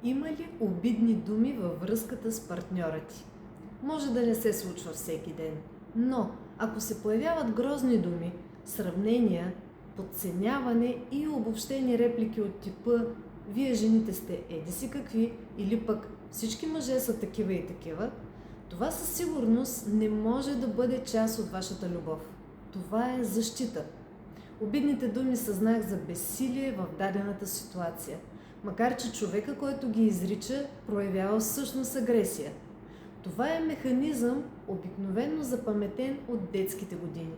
Има ли обидни думи във връзката с партньора ти? Може да не се случва всеки ден, но ако се появяват грозни думи, сравнения, подценяване и обобщени реплики от типа "Вие жените сте еди си какви" или пък "Всички мъже са такива и такива", това със сигурност не може да бъде част от вашата любов. Това е защита. Обидните думи са знак за безсилие в дадената ситуация, макар че човека, който ги изрича, проявява всъщност агресия. Това е механизъм, обикновено запаметен от детските години,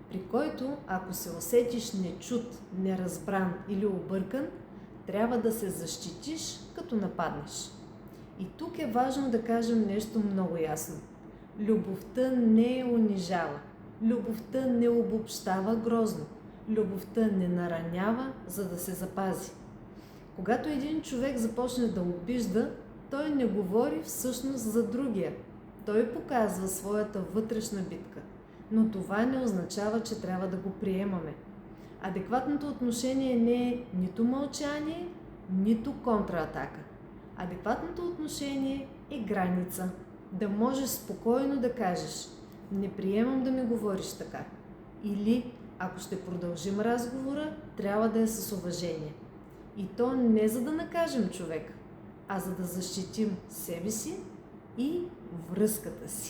при който, ако се усетиш нечут, неразбран или объркан, трябва да се защитиш, като нападнеш. И тук е важно да кажем нещо много ясно. Любовта не е унижава. Любовта не обобщава грозно. Любовта не наранява, за да се запази. Когато един човек започне да обижда, той не говори всъщност за другия. Той показва своята вътрешна битка. Но това не означава, че трябва да го приемаме. Адекватното отношение не е нито мълчание, нито контратака. Адекватното отношение е граница. Да можеш спокойно да кажеш: "Не приемам да ми говориш така." Или, ако ще продължим разговора, трябва да е с уважение. И то не за да накажем човек, а за да защитим себе си и връзката си.